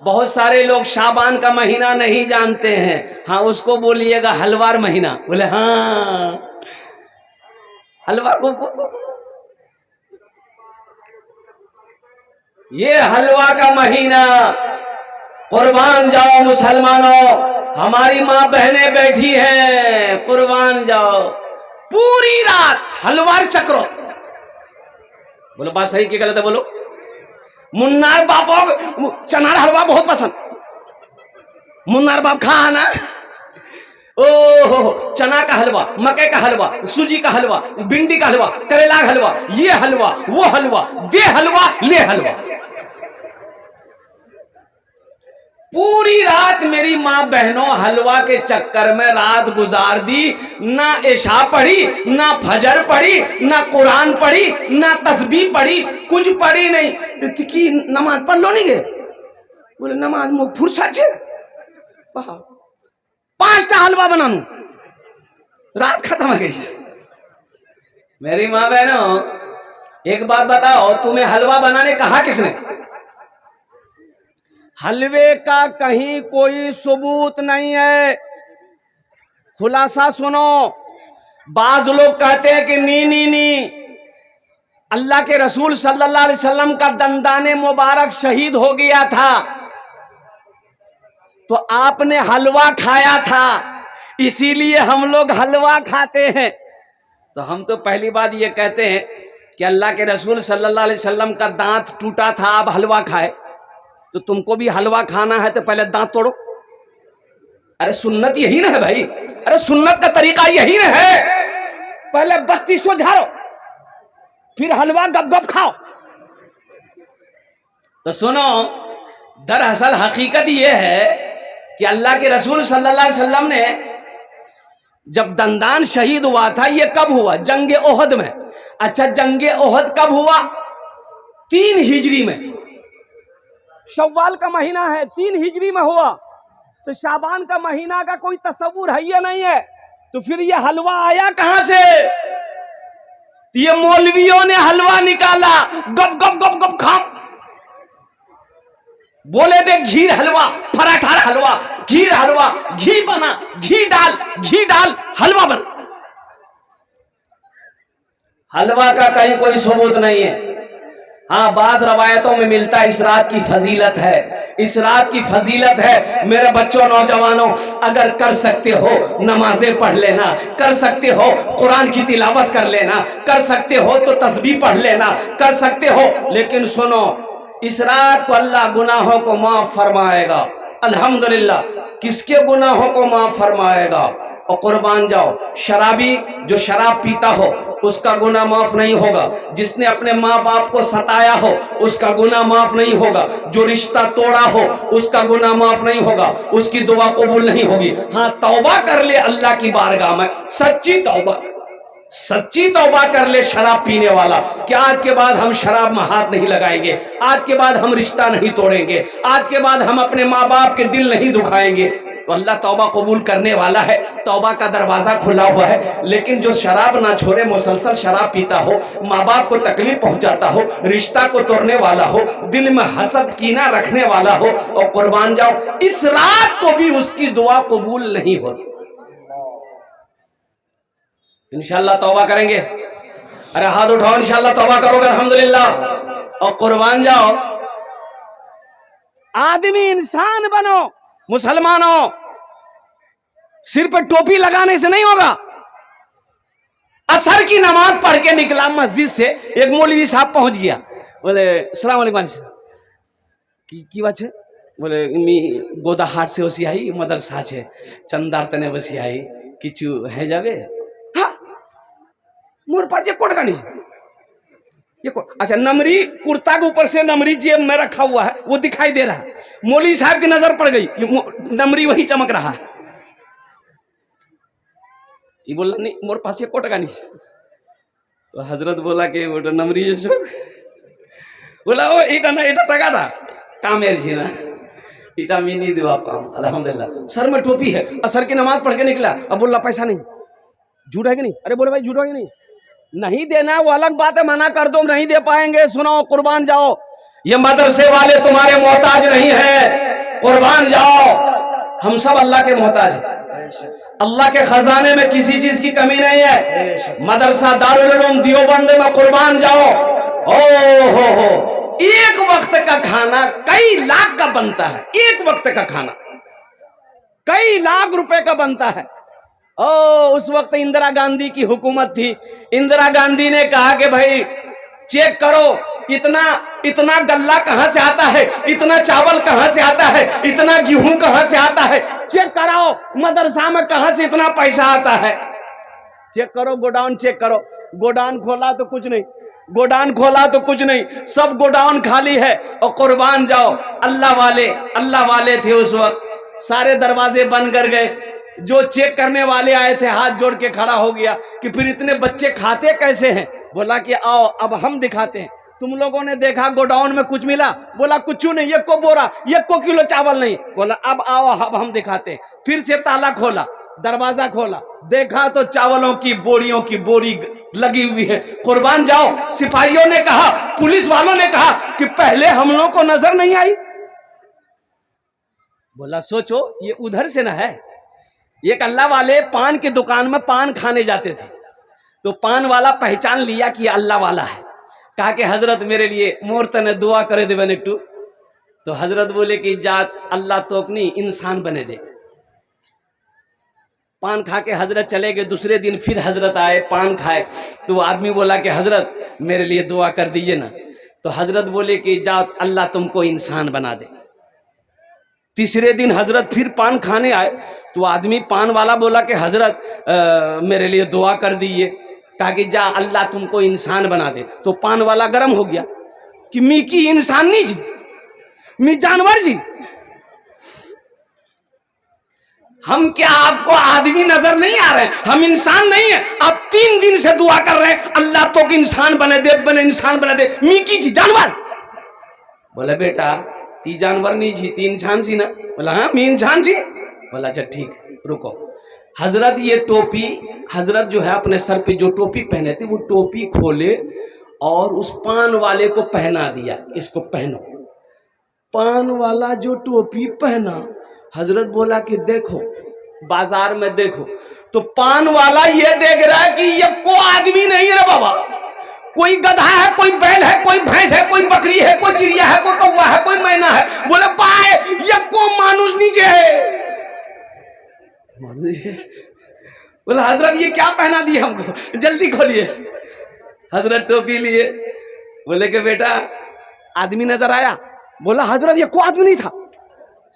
बहुत सारे लोग शाबान का महीना नहीं जानते हैं। हाँ, उसको बोलिएगा हलवार महीना। बोले हाँ, हलवा को ये हलवा का महीना। कुर्बान जाओ मुसलमानों, हमारी माँ बहनें बैठी हैं, कुर्बान जाओ। पूरी रात हलवार चक्रो। बोलो बात सही कि गलत है? बोलो। मुन्नार बापो चनार हलवा बहुत पसंद। मुन्नार बाप खा ना, ओहो, चना का हलवा, मकई का हलवा, सूजी का हलवा, भिंडी का हलवा, करेला का हलवा, ये हलवा, वो हलवा, दे हलवा, ले हलवा। पूरी रात मेरी माँ बहनों हलवा के चक्कर में रात गुजार दी। ना इशा पढ़ी, ना फजर पढ़ी, ना कुरान पढ़ी, ना तस्बीह पढ़ी, कुछ पढ़ी नहीं। तो की नमाज पढ़ लो नहीं गए? बोले नमाज मुख फुर्सत छे, 5टा हलवा बनानू, रात खत्म हो गई। मेरी माँ बहनों, एक बात बताओ, तुम्हें हलवा बनाने कहा किसने? हलवे का कहीं कोई सबूत नहीं है। खुलासा सुनो। बाज लोग कहते हैं कि नी अल्लाह के रसूल सल्लल्लाहु अलैहि वसल्लम का दंदाने मुबारक शहीद हो गया था, तो आपने हलवा खाया था, इसीलिए हम लोग हलवा खाते हैं। तो हम तो पहली बात ये कहते हैं कि अल्लाह के रसूल सल्लल्लाहु अलैहि वसल्लम का दांत टूटा था, आप हलवा खाए, तो तुमको भी हलवा खाना है तो पहले दांत तोड़ो। अरे सुन्नत यही ना है भाई, अरे सुन्नत का तरीका यही ना है, पहले 32 झाड़ो, फिर हलवा गप गप खाओ। तो सुनो, दरअसल हकीकत यह है कि अल्लाह के रसूल सल्लल्लाहु अलैहि वसल्लम ने जब दंदान शहीद हुआ था, ये कब हुआ? जंगे ओहद में। अच्छा, जंगे ओहद कब हुआ? 3 हिजरी में। शव्वाल का महीना है, 3 हिजरी में हुआ, तो शाबान का महीना का कोई तस्वुर है या नहीं है? तो फिर ये हलवा आया कहां से? ये मौलवियों ने हलवा निकाला, गप गप गप गप खाओ। बोले दे घी हलवा, पराठा हलवा, घी हलवा, घी बना, घी डाल हलवा बना। हलवा का कहीं कोई सबूत नहीं है। हाँ, बाज रवायतों में मिलता है इस रात की फजीलत है, इस रात की फजीलत है। मेरे बच्चों, नौजवानों, अगर कर सकते हो नमाजें पढ़ लेना, कर सकते हो कुरान की तिलावत कर लेना, कर सकते हो तो तस्बीह पढ़ लेना, कर सकते हो। लेकिन सुनो, इस रात को अल्लाह गुनाहों को माफ फरमाएगा। अल्हम्दुलिल्लाह। किसके गुनाहों को माफ फरमाएगा? और कुर्बान जाओ, शराबी जो शराब पीता हो उसका गुनाह माफ नहीं होगा, जिसने अपने माँ बाप को सताया हो उसका गुनाह माफ नहीं होगा, जो रिश्ता तोड़ा हो उसका गुनाह माफ नहीं होगा, उसकी दुआ कबूल नहीं होगी। हाँ, तौबा कर ले अल्लाह की बारगाह में, सच्ची तौबा कर ले शराब पीने वाला, कि आज के बाद हम शराब में हाथ नहीं लगाएंगे, आज के बाद हम रिश्ता नहीं तोड़ेंगे, आज के बाद हम अपने माँ बाप के दिल नहीं दुखाएंगे। तो अल्लाह तौबा कबूल करने वाला है, तौबा का दरवाजा खुला हुआ है। लेकिन जो शराब ना छोड़े, मुसलसल शराब पीता हो, माँ बाप को तकलीफ पहुंचाता हो, रिश्ता को तोड़ने वाला हो, दिल में हसद कीना रखने वाला हो, और कुर्बान जाओ, इस रात को भी उसकी दुआ कबूल नहीं होती। इंशाल्लाह तौबा करेंगे। अरे हाथ उठाओ, इंशाल्लाह तौबा करोगे अल्हम्दुलिल्लाह। और कुर्बान जाओ, आदमी इंसान बनो। मुसलमानों, सिर पर टोपी लगाने से नहीं होगा। असर की नमाज पढ़ के निकला मस्जिद से, एक मौलवी साहब पहुंच गया, बोले अस्सलाम वालेकुम की बात है? बोले गोदा हाट से वसी आई मदरसा छे चंदार तने वसी आई किचु है जावे। हाँ, मोर पास ये कोट का नहीं, ये कोट। अच्छा, नमरी कुर्ता के ऊपर से नमरी जेब में रखा हुआ है, वो दिखाई दे रहा है। मौलवी साहब की नजर पड़ गई कि नमरी वही चमक रहा है। ये बोला नहीं, मोर पास ये कोट का नहीं। तो हजरत बोला कि वो नमरी जो बोला वो इटा ना इटा टका था कामेर जी ना इटा में नहीं देवा पाऊं। अल्हम्दुलिल्लाह। सर में टोपी है, असर की नमाज पढ़ के निकला। अब बोला पैसा नहीं, झूठ है कि नहीं? अरे बोले भाई झूठ है कि नहीं? नहीं देना वो अलग बात है, मना कर दो, नहीं दे पाएंगे। सुनो, कुर्बान जाओ, ये मदरसे वाले तुम्हारे मोहताज नहीं है, कुर्बान जाओ। हम सब अल्लाह के मोहताज हैं, अल्लाह के खजाने में किसी चीज की कमी नहीं है। मदरसा दारुल उलूम देवबंद में कुर्बान जाओ। ओ हो, एक वक्त का खाना कई लाख का बनता है, एक वक्त का खाना कई लाख रुपए का बनता है। ओ उस वक्त इंदिरा गांधी की हुकूमत थी। इंदिरा गांधी ने कहा कि भाई चेक करो, इतना गल्ला कहां से आता है, इतना चावल कहां से आता है, इतना गेहूं कहां से आता है, चेक कराओ मदरसा में कहां से इतना पैसा आता है, चेक करो, गोडाउन चेक करो। गोडाउन खोला तो कुछ नहीं, गोडाउन खोला तो कुछ नहीं, सब गोडाउन खाली है। और कुर्बान जाओ। अल्लाह वाले थे उस वक्त, सारे दरवाजे बंद कर गए। जो चेक करने वाले आए थे हाथ जोड़ के खड़ा हो गया कि फिर इतने बच्चे खाते कैसे हैं। बोला कि आओ अब हम दिखाते हैं। तुम लोगों ने देखा गोडाउन में कुछ मिला? बोला कुछ नहीं, 1 को बोरा, 1 को किलो चावल नहीं। बोला अब आओ अब हम दिखाते हैं। फिर से ताला खोला, दरवाजा खोला, देखा तो चावलों की बोरियों की बोरी लगी हुई है। कुर्बान जाओ। सिपाहियों ने कहा, पुलिस वालों ने कहा कि पहले हम लोगों को नजर नहीं आई। बोला सोचो ये उधर से ना है। एक अल्लाह वाले पान की दुकान में पान खाने जाते थे, तो पान वाला पहचान लिया कि अल्लाह वाला है। कहा कि हजरत मेरे लिए मोरत ने दुआ करे दे बने टू। तो हजरत बोले कि जात अल्लाह तोकनी इंसान बने दे। पान खा के हजरत चले गए। दूसरे दिन फिर हजरत आए, पान खाए, तो आदमी बोला कि हजरत मेरे लिए दुआ कर दीजिए ना। तो हजरत बोले कि जात अल्लाह तुमको इंसान बना दे। तीसरे दिन हजरत फिर पान खाने आए, तो आदमी पान वाला बोला कि हजरत मेरे लिए दुआ कर दीजिए। कहा कि जा अल्लाह तुमको इंसान बना दे। तो पान वाला गर्म हो गया कि मी की इंसान नहीं जी, मी जानवर जी। हम क्या आपको आदमी नजर नहीं आ रहे हैं? हम इंसान नहीं है? आप 3 दिन से दुआ कर रहे हैं अल्लाह तो इंसान बने दे, इंसान बने दे। मी की जी जानवर। बोले बेटा ती जानवर नहीं जी, ती इंसान जी ना। बोला हाँ मी इंसान जी। बोला अच्छा ठीक रुको। हजरत ये टोपी, हजरत जो है अपने सर पे जो टोपी पहने थे वो टोपी खोले और उस पान वाले को पहना दिया, इसको पहनो। पान वाला जो टोपी पहना, हजरत बोला कि देखो बाजार में देखो, तो पान वाला ये देख रहा है कि ये को आदमी नहीं है बाबा, कोई गधा है, कोई बैल है, कोई भैंस है, कोई बकरी है, कोई चिड़िया है, कोई कौवा है, कोई मैना है। बोले पाए ये को मानुष नीचे है। बोले हजरत ये क्या पहना दिए हमको, जल्दी खोलिए। हजरत टोपी लिए, बोले कि बेटा आदमी नजर आया? बोला हजरत ये कोई आदमी नहीं था,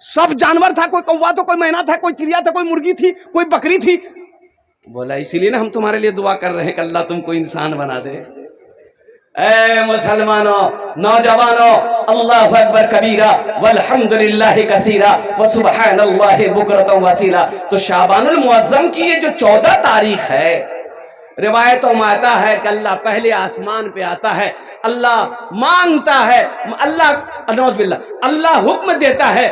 सब जानवर था। कोई कौवा था, कोई मैना था, कोई चिड़िया था, कोई मुर्गी थी, कोई बकरी थी। बोला इसीलिए ना हम तुम्हारे लिए दुआ कर रहे हैं कि अल्लाह तुमको इंसान बना दे। ऐ मुसलमानों, नौजवानों, अल्लाहु अकबर कबीरा वल्हम्दुलिल्लाहि कसीरा व सुब्हानल्लाहि बुकरतन वसीला। तो शाबानुल मुअज्जम की ये जो 14 तारीख है, रिवायतों में आता है कि अल्लाह पहले आसमान पे आता है, अल्लाह मांगता है, अल्लाह हुक्म देता है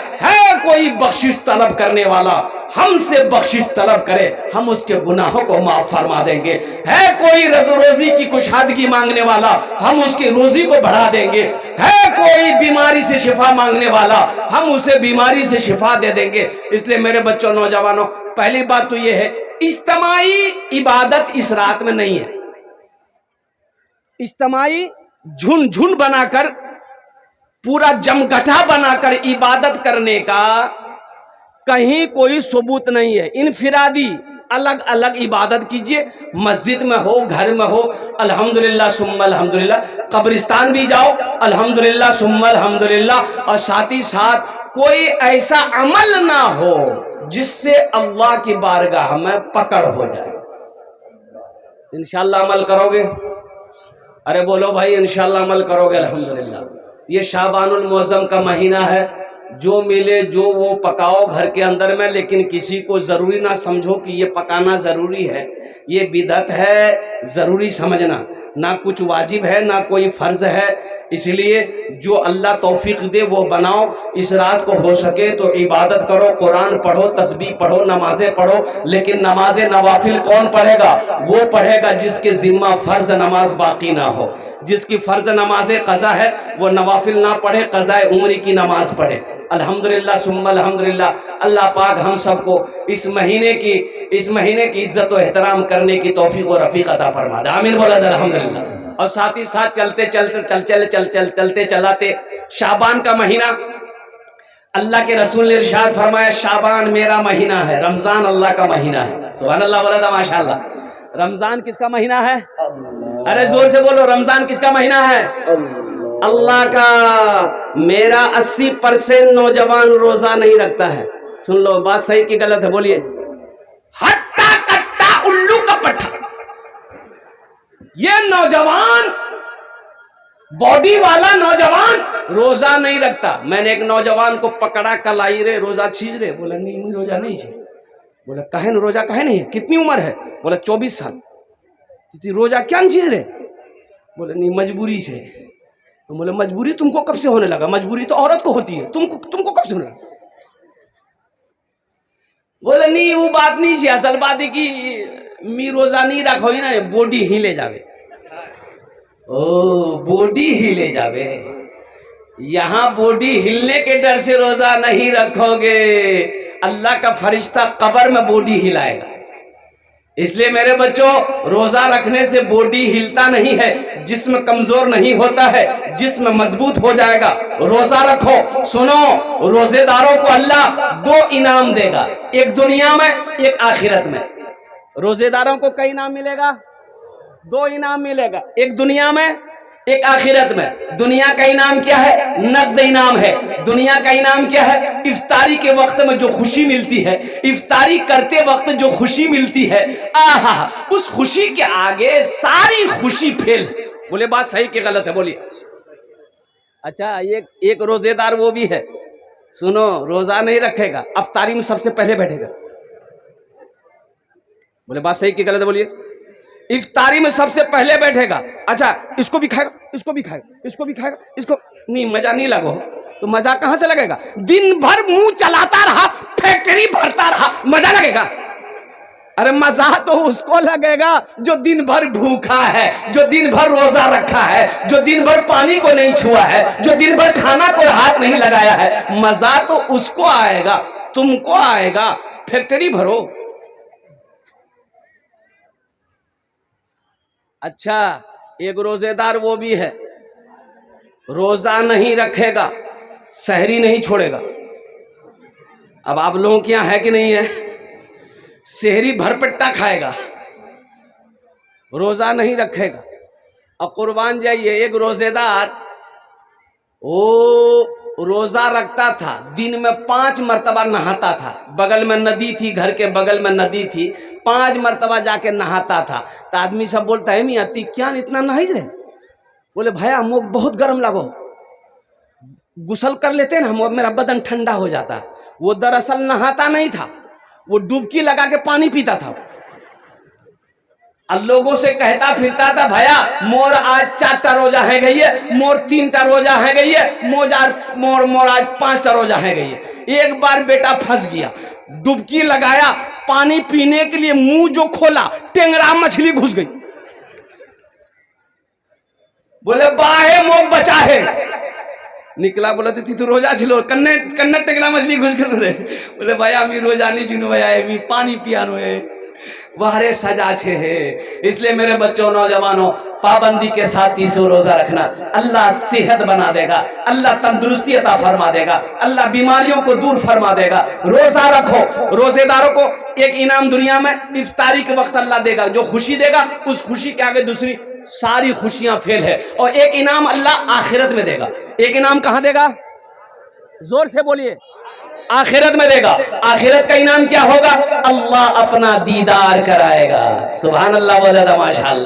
कोई बख्शिश तलब करने वाला हमसे बख्शिश तलब करे, हम उसके गुनाहों को माफ फरमा देंगे। है कोई रोजी की कुशादगी मांगने वाला, हम उसकी रोजी को बढ़ा देंगे। है कोई बीमारी से शिफा मांगने वाला, हम उसे बीमारी से शिफा दे देंगे। इसलिए मेरे बच्चों, नौजवानों, पहली बात तो यह है इज्तिमाई इबादत इस रात में नहीं है। इज्तिमाई झुंड बनाकर, पूरा जमघटा बनाकर इबादत करने का कहीं कोई सबूत नहीं है। इनफिरादी अलग अलग इबादत कीजिए, मस्जिद में हो, घर में हो, अल्हम्दुलिल्लाह सुम्मा अल्हम्दुलिल्लाह। कब्रिस्तान भी जाओ, अल्हम्दुलिल्लाह सुम्मा अल्हम्दुलिल्लाह। और साथ ही साथ कोई ऐसा अमल ना हो जिससे अल्लाह की बारगाह में पकड़ हो जाए। इंशाअल्लाह अमल करोगे? अरे बोलो भाई इंशाअल्लाह अमल करोगे। अल्हम्दुलिल्लाह ये शाबानुल मुअज्जम का महीना है, जो मिले जो वो पकाओ घर के अंदर में, लेकिन किसी को ज़रूरी ना समझो कि ये पकाना ज़रूरी है। ये बिदअत है, ज़रूरी समझना, ना कुछ वाजिब है ना कोई फ़र्ज़ है। इसलिए जो अल्लाह तौफीक दे वो बनाओ। इस रात को हो सके तो इबादत करो, कुरान पढ़ो, तस्बीह पढ़ो, नमाज़ें पढ़ो। लेकिन नमाज़ें नवाफिल कौन पढ़ेगा? वो पढ़ेगा जिसके ज़िम्मा फ़र्ज़ नमाज बाकी ना हो। जिसकी फ़र्ज़ नमाज़ें क़ज़ा है वो नवाफिल ना पढ़े, क़ज़ाए उम्री की नमाज पढ़े। अल्हम्दुलिल्लाह सुम्मा अल्हम्दुलिल्लाह। अल्लाह पाक हम सबको इस महीने की इज्जत व एहतराम करने की तौफीक व रफीक अता फरमा दे। आमीन बोला अल्हम्दुलिल्लाह। और साथ ही साथ चलते चलाते शाबान का महीना, अल्लाह के रसूल ने इरशाद फरमाया शाबान मेरा महीना है, रमजान अल्लाह का महीना है। सुभान अल्लाह बोला था माशाअल्लाह। रमजान किसका महीना है? अरे जोर से बोलो, रमजान किसका महीना है? अल्लाह का। मेरा 80% नौजवान रोजा नहीं रखता है। सुन लो, बात सही की गलत है? बोलिए। हट्टा कट्टा उल्लू का पट्टा, ये नौजवान बॉडी वाला नौजवान रोजा नहीं रखता। मैंने एक नौजवान को पकड़ा, कल आई रे रोजा छीज रे। बोला नहीं रोजा नहीं छीज। बोला कहे न रोजा कहे नहीं है? कितनी उम्र है? बोला 24 साल। रोजा क्या चीज रे? बोले नहीं मजबूरी से। तो बोले मजबूरी तुमको कब से होने लगा? मजबूरी तो औरत को होती है, तुमको कब से होने लगा? बोले नहीं वो बात नहीं थी, असल बात है कि मी रोजा नहीं रखो ही ना, बॉडी हिले जावे। ओ बॉडी हिले जावे। यहां बॉडी हिलने के डर से रोजा नहीं रखोगे, अल्लाह का फरिश्ता कब्र में बॉडी हिलाएगा। इसलिए मेरे बच्चों, रोजा रखने से बॉडी हिलता नहीं है, जिस्म कमजोर नहीं होता है, जिस्म मजबूत हो जाएगा। रोजा रखो। सुनो, रोजेदारों को अल्लाह 2 इनाम देगा, एक दुनिया में एक आखिरत में। रोजेदारों को कई इनाम मिलेगा? 2 इनाम मिलेगा, एक दुनिया में एक आखिरत में। दुनिया का इनाम क्या है? नकद इनाम है। दुनिया का इनाम क्या है? इफ्तारी के वक्त में जो खुशी मिलती है, इफ्तारी करते वक्त जो खुशी मिलती है, आहा, उस खुशी के आगे सारी खुशी फेल। बोले बात सही कि गलत है? बोलिए। अच्छा, एक रोजेदार वो भी है, सुनो, रोजा नहीं रखेगा, इफ्तारी में सबसे पहले बैठेगा। बोले बात सही कि गलत है? बोलिए। इफ्तारी में सबसे पहले बैठेगा। अच्छा, इसको भी खाएगा, इसको भी खाएगा, इसको भी खाएगा, इसको नहीं, मजा नहीं लगो तो मजा कहां से लगेगा? दिन भर मुंह चलाता रहा, फैक्ट्री भरता रहा, मजा लगेगा? अरे मजा तो उसको लगेगा जो दिन भर भूखा है, जो दिन भर रोजा रखा है, जो दिन भर पानी को नहीं छुआ है, जो दिन भर खाना को हाथ नहीं लगाया है। मजा तो उसको आएगा, तुमको आएगा। फैक्ट्री भरो। अच्छा, एक रोजेदार वो भी है, रोजा नहीं रखेगा, सहरी नहीं छोड़ेगा। अब आप लोगों के यहाँ है कि नहीं है? सहरी भरपेटा खाएगा, रोजा नहीं रखेगा। और कुर्बान जाइए, एक रोजेदार वो रोजा रखता था, दिन में 5 मरतबा नहाता था। बगल में नदी थी, घर के बगल में नदी थी, 5 मरतबा जाके नहाता था। तो आदमी सब बोलता है मियाँ ती क्या इतना नहाई रहे? बोले भैया मुझ बहुत गर्म लगो, गुसल कर लेते ना, मेरा बदन ठंडा हो जाता। वो दरअसल नहाता नहीं था, वो डुबकी लगा के पानी पीता था। और लोगों से कहता फिरता था भैया मोर आज 4टा रोजा है गई है, मोर 3टा रोजा है गई है, मोर आज 5टा रोजा है गई है। एक बार बेटा फंस गया, डुबकी लगाया, पानी पीने के लिए मुंह जो खोला, टेंगरा मछली घुस गई। बोले बाहे मोक बचा है। निकला, बोला थी तू रोजा छिलो, कन्ने टेंगरा मछली घुस गई रे। बोले भैया मी रोजा नहीं चुनो भैया, मी पानी पियानो है, वारे सजा छे है। इसलिए मेरे बच्चों, नौजवानों, पाबंदी के साथ 30 रोजा रखना। अल्लाह सेहत बना देगा, अल्लाह तंदुरुस्ती अता फरमा देगा, अल्लाह बीमारियों को दूर फरमा देगा। रोजा रखो। रोजेदारों को एक इनाम दुनिया में इफ्तारी के वक्त अल्लाह देगा, जो खुशी देगा उस खुशी के आगे दूसरी सारी खुशियां फेल है। और एक इनाम अल्लाह आखिरत में देगा। एक इनाम कहां देगा? जोर से बोलिए। आखिरत में देगा। आखिरत का इनाम क्या होगा? अल्लाह अपना दीदार कराएगा। सुभान अल्लाह, माशाअल्लाह।